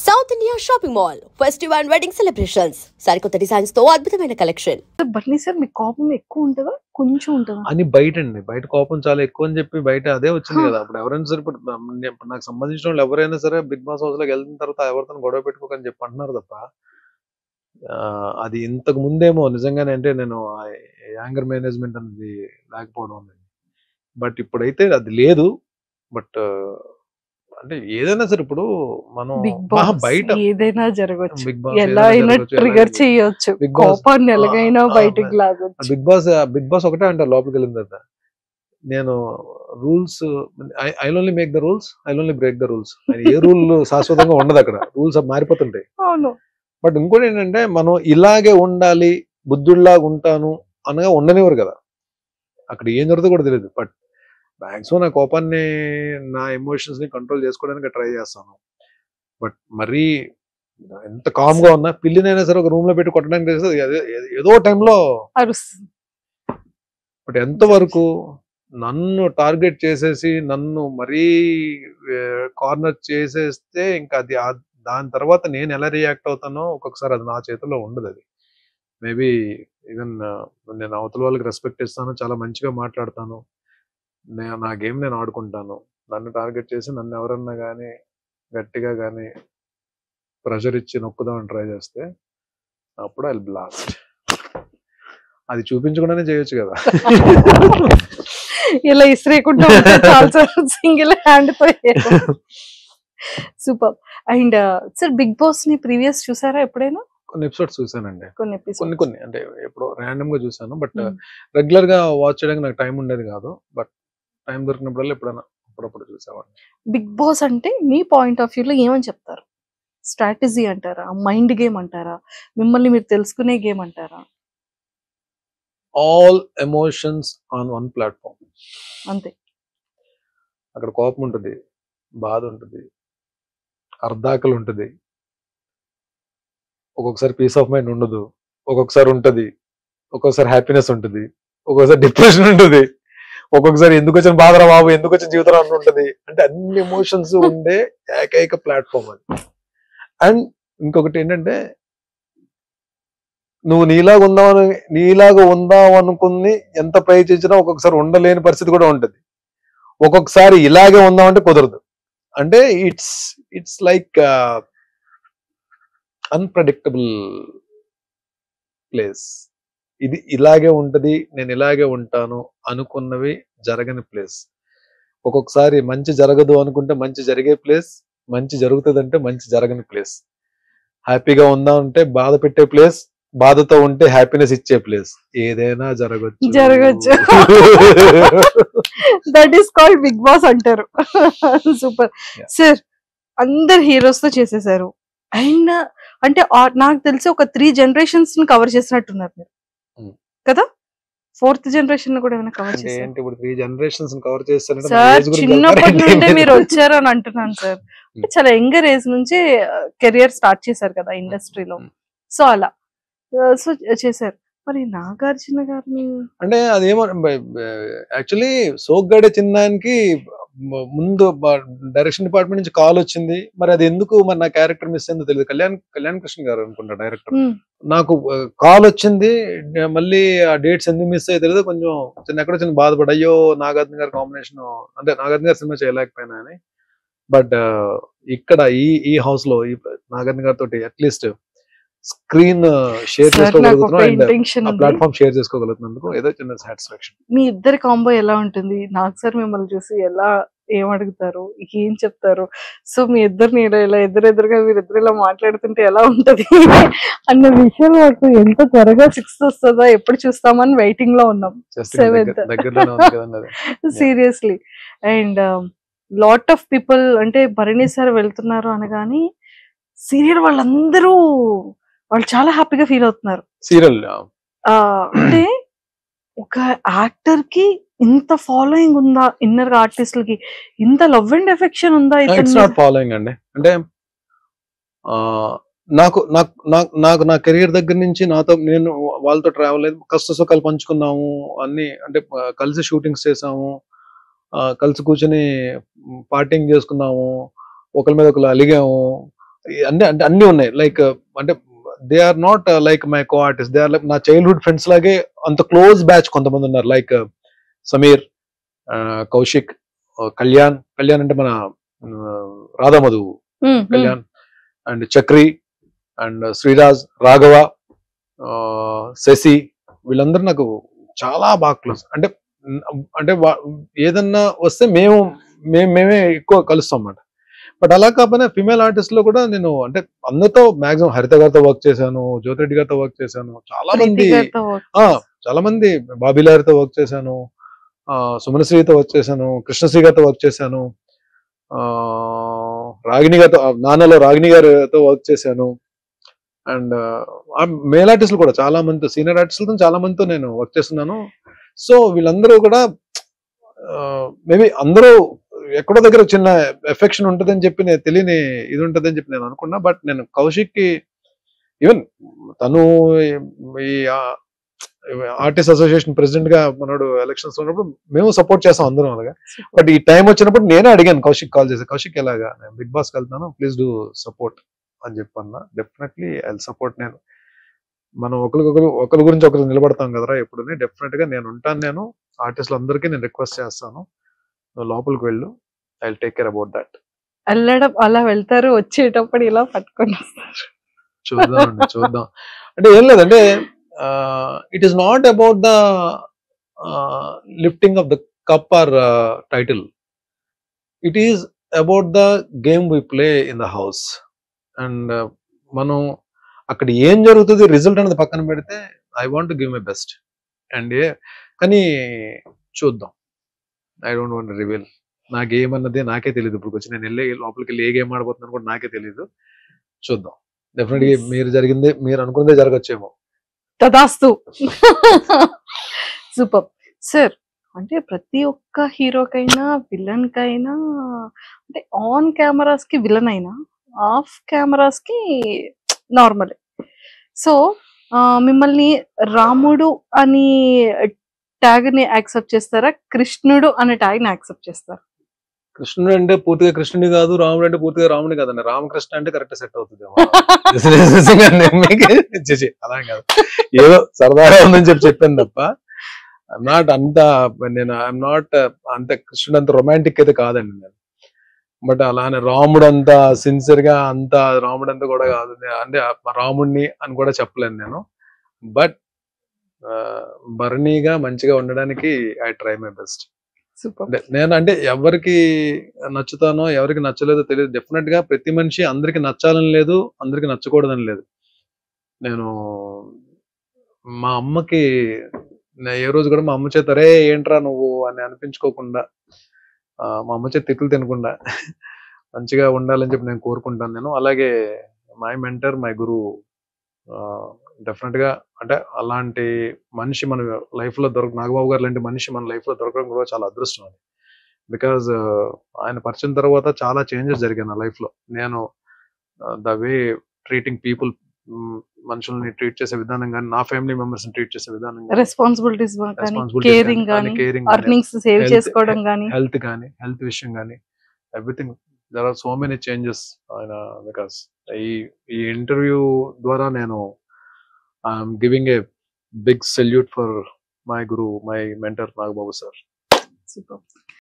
South India shopping mall festival and wedding celebrations సరికొత్త designs తో అద్భుతమైన కలెక్షన్. బన్నీ సార్ మీ కోపం ఎక్కువ ఉంటుందా కొంచెం ఉంటుందా అని బయట కోపం చాలా ఎక్కువ అని చెప్పి బయట అదే వచ్చింది కదా. అప్పుడు ఎవరైనా సరే ఇప్పుడు నాకు సంబంధించిన వాళ్ళు ఎవరైనా సరే బిగ్ బాస్ హౌస్ లోకి వెళ్ళిన తర్వాత ఎవరితో గొడవ పెట్టుకోకని చెప్పి అంటున్నారు తప్ప అది ఇంతకు ముందేమో నిజంగానే అంటే నేను యాంగర్ మేనేజ్మెంట్ అనేది లేకపోవడం అనేది. బట్ ఇప్పుడైతే అది లేదు. బట్ అంటే ఏదైనా సరే ఇప్పుడు మనం బిగ్ బాస్ బయట ఏదైనా జరగవచ్చు, బిగ్ బాస్ ఎలా అయినా ట్రిగర్ చేయొచ్చు, బిగ్ బాస్ కోపాన్ని ఎలాగైనా బయటికి లాగొచ్చు. బిగ్ బాస్ ఒకటే అంటారు లోపలికి వెళ్ళిన తర్వాత, నేను rules I only make the rules, I only break the rules. A rule శాశ్వతంగా ఉండదు అక్కడ, రూల్స్ మారిపోతుంటాయి. అవును. బట్ ఇంకోటి ఏంటంటే మనం ఇలాగే ఉండాలి, బుద్ధుడిలాగా ఉంటాను అనగా ఉండనివ్వరు కదా. అక్కడ ఏం జరుగుతుందో కూడా తెలియదు. బట్ మ్యాక్సిమం నా కోపాన్ని, నా ఎమోషన్స్ ని కంట్రోల్ చేసుకోవడానికి ట్రై చేస్తాను. బట్ మరీ ఎంత కామ్ గా ఉన్నా పిల్లినైనా సరే ఒక రూమ్ లో పెట్టి కొట్టడానికి ఏదో టైంలో అరుస్తుంది. బట్ ఎంతవరకు నన్ను టార్గెట్ చేసేసి నన్ను మరీ కార్నర్ చేసేస్తే ఇంకా అది దాని తర్వాత నేను ఎలా రియాక్ట్ అవుతానో ఒక్కొక్కసారి అది నా చేతిలో ఉండదు. అది మేబీ ఈవెన్ నేను అవతల వాళ్ళకి రెస్పెక్ట్ ఇస్తాను, చాలా మంచిగా మాట్లాడతాను, నా గేమ్ నేను ఆడుకుంటాను. నన్ను టార్గెట్ చేసి నన్ను ఎవరన్నా కానీ గట్టిగా కానీ ప్రెషర్ ఇచ్చి నొక్కుదామని ట్రై చేస్తే అప్పుడు ఐ బ్లాస్ట్. అది చూపించకుండానే చేయొచ్చు కదా. ఇలా ఇసిరేకుండా సింగిల్ హ్యాండ్ తో. Super. And sir big boss ని ప్రీవియస్ చూసారా ఎప్పుడైనా? కొన్ని ఎపిసోడ్స్ చూసానండి, కొన్ని కొన్ని అంటే ఎప్పుడో ర్యాండమ్ గా చూసాను. బట్ రెగ్యులర్ గా వాచ్ చేయడానికి నాకు టైం ఉండేది కాదు. బట్ టైం దొరికినప్పుడల్లా ఎప్పుడైనా అప్పుడప్పుడు చూసేవాడిని. బిగ్ బాస్ అంటే మీ పాయింట్ ఆఫ్ వ్యూ లో ఏమని చెప్తారు? స్ట్రాటజీ అంటారా, మైండ్ గేమ్ అంటారా, మిమ్మల్ని మీరు తెలుసుకునే గేమ్ అంటారా? All emotions on one platform. అంతే. అక్కడ కోపం ఉంటుంది, బాధ ఉంటుంది, అర్ధాకలు ఉంటుంది, ఒక్కొక్కసారి పీస్ ఆఫ్ మైండ్ ఉండదు, ఒక్కొక్కసారి ఉంటుంది, ఒక్కొక్కసారి హ్యాపీనెస్ ఉంటుంది, ఒక్కొక్కసారి డిప్రెషన్ ఉంటుంది, ఒక్కొక్కసారి ఎందుకు వచ్చిన బాధరా బాబు, ఎందుకు వచ్చిన జీవితం అని ఉంటుంది. అంటే అన్ని ఎమోషన్స్ ఉండే ఏకైక ప్లాట్ఫామ్ అది. అండ్ ఇంకొకటి ఏంటంటే నువ్వు నీలాగా ఉందాం అనుకుని ఎంత ప్రయత్నించినా ఒక్కొక్కసారి ఉండలేని పరిస్థితి కూడా ఉంటుంది. ఒక్కొక్కసారి ఇలాగే ఉందామంటే కుదరదు. అంటే ఇట్స్ లైక్ అన్ప్రెడిక్టబుల్ ప్లేస్. ఇది ఇలాగే ఉంటది, నేను ఇలాగే ఉంటాను అనుకున్నవి జరగని ప్లేస్. ఒక్కొక్కసారి మంచి జరగదు అనుకుంటే మంచి జరిగే ప్లేస్, మంచి జరుగుతుంది అంటే మంచి జరగని ప్లేస్. హ్యాపీగా ఉందా అంటే బాధ పెట్టే ప్లేస్, బాధతో ఉంటే హ్యాపీనెస్ ఇచ్చే ప్లేస్. ఏదైనా జరగచ్చు. That is called big boss అంటారు. Super sir. అందరు హీరోస్ తో చేసేసారు. అండ్ అంటే నాకు తెలిసి ఒక 3 generations ని కవర్ చేసినట్టున్నారు మీరు కదా. 4th generation కూడా ఏమైనా కవర్ చేశారు? ఇప్పుడు 3 generations కవర్ చేస్తారంటే సార్ చిన్నప్పటి నుండి మీరు వచ్చారు అని అంటున్నాను సార్. చాలా యంగర్ ఏజ్ నుంచి కెరియర్ స్టార్ట్ చేశారు కదా ఇండస్ట్రీలో. సో అలా సో చేశారు. మరి నాగార్జున గారిని అంటే అదేమో యాక్చువల్లీ సోగ్గాడే చిన్నానికి ముందు డైరెక్షన్ డిపార్ట్మెంట్ నుంచి కాల్ వచ్చింది. మరి అది ఎందుకు మరి నా క్యారెక్టర్ మిస్ అయిందో తెలియదు. కళ్యాణ్ కృష్ణ గారు అనుకుంటా డైరెక్టర్. నాకు కాల్ వచ్చింది, మళ్ళీ ఆ డేట్స్ ఎందుకు మిస్ అయ్యో తెలియదు. కొంచెం ఎక్కడో చిన్న బాధపడి, అయ్యో నాగార్జున గారి కాంబినేషన్ అంటే నాగార్జున గారి సినిమా చేయలేకపోయినా అని. బట్ ఇక్కడ ఈ హౌస్ లో నాగార్జున గారితో అట్లీస్ట్ స్క్రీన్ షేర్ చేసుకోగలుగుతున్నాం, ప్లాట్ఫామ్ షేర్ చేసుకోగలుగుతున్నందుకు ఏదో చిన్న సాటిస్ఫాక్షన్. మీ ఇద్దరి కాంబో ఎలా ఉంటుంది? నాకు సార్ మిమ్మల్ని చూసి ఎలా ఏం అడుగుతారు, ఏం చెప్తారు? సో మీ ఇద్దరిని ఇలా ఎదురెదురుగా మీరిద్దరు ఇలా మాట్లాడుతుంటే ఎలా ఉంటది అన్న విషయం మాకు ఎంత త్వరగా 6th వస్తుందా, ఎప్పుడు చూస్తామని వెయిటింగ్ లో ఉన్నాం. 7th seriously. And lot of people అంటే భరణి సార్ వెళ్తున్నారు అనగాని సీరియల్ వాళ్ళందరూ వాళ్ళు చాలా హ్యాపీగా ఫీల్ అవుతున్నారు. సీరియల్ అంటే ఒక యాక్టర్ కి ఇంత ఫాలోయింగ్ ఉందా, ఇన్నర్ ఆర్టిస్టులకి ఇంత లవ్ అండ్ ఎఫెక్షన్ ఉందా? ఇట్స్ నాట్ ఫాలోయింగ్ అండి. అంటే నాకు నా కెరీర్ దగ్గర నుంచి నేను వాళ్ళతో ట్రావెల్ అయ్యి కష్ట సుఖాలు పంచుకున్నాము అన్ని. అంటే కలిసి షూటింగ్స్ చేసాము, కలిసి కూర్చొని పార్టింగ్ చేసుకున్నాము, ఒకరి మీద ఒకరు అలిగాము, అన్ని అంటే అన్ని ఉన్నాయి. లైక్ అంటే they are not like my co artist, they are like నా చైల్డ్హుడ్ ఫ్రెండ్స్ లాగే అంత క్లోజ్ బ్యాచ్ కొంతమంది ఉన్నారు. లైక్ సమీర్, కౌశిక్, కళ్యాణ్ అంటే మన రాధామధు కళ్యాణ్, అండ్ చక్రి, అండ్ శ్రీరాజ్, రాఘవ, శశి, వీళ్ళందరూ నాకు చాలా బాగా క్లోజ్. అంటే అంటే ఏదన్నా వస్తే మేమే ఎక్కువ కలుస్తాం అన్నమాట. బట్ అలా కాకపోయినా ఫిమేల్ ఆర్టిస్ట్ లో కూడా నేను అంటే అందరితో మాక్సిమం హరిత గారితో వర్క్ చేశాను, జ్యోతిరెడ్డి గారితో వర్క్ చేశాను, చాలా మంది బాబీలారితో వర్క్ చేశాను, సుమనశ్రీతో వర్క్ చేశాను, కృష్ణశ్రీ గారితో వర్క్ చేశాను, రాగిణి గారితో, నాన్నలో రాగిణి గారితో వర్క్ చేశాను. అండ్ మేల్ ఆర్టిస్టులు కూడా చాలా మందితో, సీనియర్ ఆర్టిస్టులతో చాలా మందితో నేను వర్క్ చేస్తున్నాను. సో వీళ్ళందరూ కూడా మేబీ అందరూ ఎక్కడో దగ్గర చిన్న ఎఫెక్షన్ ఉంటుందని చెప్పి నేను తెలియని ఇది ఉంటుందని చెప్పి నేను అనుకున్నా. బట్ నేను కౌశిక్ కి ఈవెన్ తను ఈ ఆర్టిస్ట్ అసోసియేషన్ ప్రెసిడెంట్ గా మనోడు ఎలక్షన్స్ ఉన్నప్పుడు మేము సపోర్ట్ చేస్తాం అందరం అలాగా. బట్ ఈ టైం వచ్చినప్పుడు నేనే అడిగాను కౌశిక్, కాల్ చేసి, కౌశిక్ ఎలాగా నేను బిగ్ బాస్కి వెళ్తాను, ప్లీజ్ డూ సపోర్ట్ అని చెప్పన్నా. Definitely I support. నేను మనం ఒకరి గురించి ఒకరు నిలబడతాం కదరా ఎప్పుడు, డెఫినెట్ గా నేను ఉంటాను. నేను ఆర్టిస్టులు అందరికీ నేను రిక్వెస్ట్ చేస్తాను, లోపలికి వెళ్ళు, I will take care about that. వెళ్ళడం అలా వెళ్తారు, వచ్చేటప్పుడు ఇలా పట్టుకొని వస్తారు. చూద్దాం అంటే ఏం లేదంటే it is not about the lifting of the cup or title, it is about the game we play in the house. And మనం అక్కడ ఏం జరుగుతుంది రిజల్ట్ అనేది పక్కన పెడితే I want give my best. And కానీ చూద్దాం, ఐ డోంట్ వాంట్ రివీల్. నా గేమ్ అన్నది నాకే తెలియదు. ఇప్పుడు వచ్చి నేను లోపలికి వెళ్ళి ఏ గేమ్ ఆడబోతున్నాను కూడా నాకే తెలియదు. చూద్దాం. డెఫినెట్గా మీరు అనుకున్నదే జరగచ్చేమో. తదాస్తు. Super sir. అంటే ప్రతి ఒక్క హీరోకైనా విలన్ కైనా అంటే ఆన్ కెమెరాస్ కి విలన్ అయినా ఆఫ్ కెమెరాస్ కి నార్మల్. సో మిమ్మల్ని రాముడు అని ట్యాగ్ ని యాక్సెప్ట్ చేస్తారా, కృష్ణుడు అనే ట్యాగ్ ని యాక్సెప్ట్ చేస్తారా? కృష్ణుడు అంటే పూర్తిగా కృష్ణుడి కాదు, రాముడు అంటే పూర్తిగా రాముడి కాదండి. రామకృష్ణ అంటే కరెక్ట్ సెట్ అవుతుంది. అలా కాదు, ఏదో సరదాగా ఉందని చెప్పాను తప్ప నాట్ అంత ఐఎమ్ నాట్ అంత కృష్ణుడు అంత రొమాంటిక్ అయితే కాదండి నేను. బట్ అలానే రాముడు అంతా సిన్సియర్ గా అంత రాముడు అంతా కూడా కాదు, అంటే రాముడిని అని కూడా చెప్పలేను నేను. బట్ బర్నీగా మంచిగా ఉండడానికి ఐ ట్రై మై బెస్ట్. నేను అంటే ఎవరికి నచ్చుతానో ఎవరికి నచ్చలేదో తెలియదు. డెఫినెట్ గా ప్రతి మనిషి అందరికి నచ్చాలని లేదు, అందరికి నచ్చకూడదని లేదు. నేను మా అమ్మకి ఏ రోజు కూడా మా అమ్మ చేత రే ఏంట్రా నువ్వు అని అనిపించుకోకుండా, మా అమ్మ చేత తిట్లు తినకుండా మంచిగా ఉండాలని చెప్పి నేను కోరుకుంటాను. నేను అలాగే మై మెంటర్, మై గురువు డెఫినెట్ గా అంటే అలాంటి మనిషి మన లైఫ్ లో నాగబాబు గారు లాంటి మనిషి మన లైఫ్ లో దొరకడం కూడా చాలా అదృష్టం అది. బికాజ్ ఆయన పరిచయం తర్వాత చాలా చేంజెస్ జరిగాయి నా లైఫ్ లో. నేను ద వే ట్రీటింగ్ పీపుల్, మనుషుల్ని ట్రీట్ చేసే విధానం కానీ, నా ఫ్యామిలీ మెంబర్స్ ని ట్రీట్ చేసే విధానం, రెస్పాన్సిబిలిటీస్ కేరింగ్ కానీ, ఎర్నింగ్స్ సేవ్ చేసుకోవడం కానీ, హెల్త్ విషయం కానీ, everything. There are so many changes ఆయన. బికాస్ ఈ ఇంటర్వ్యూ ద్వారా నేను I'm giving a big salute for my guru, my mentor Nagababu sir.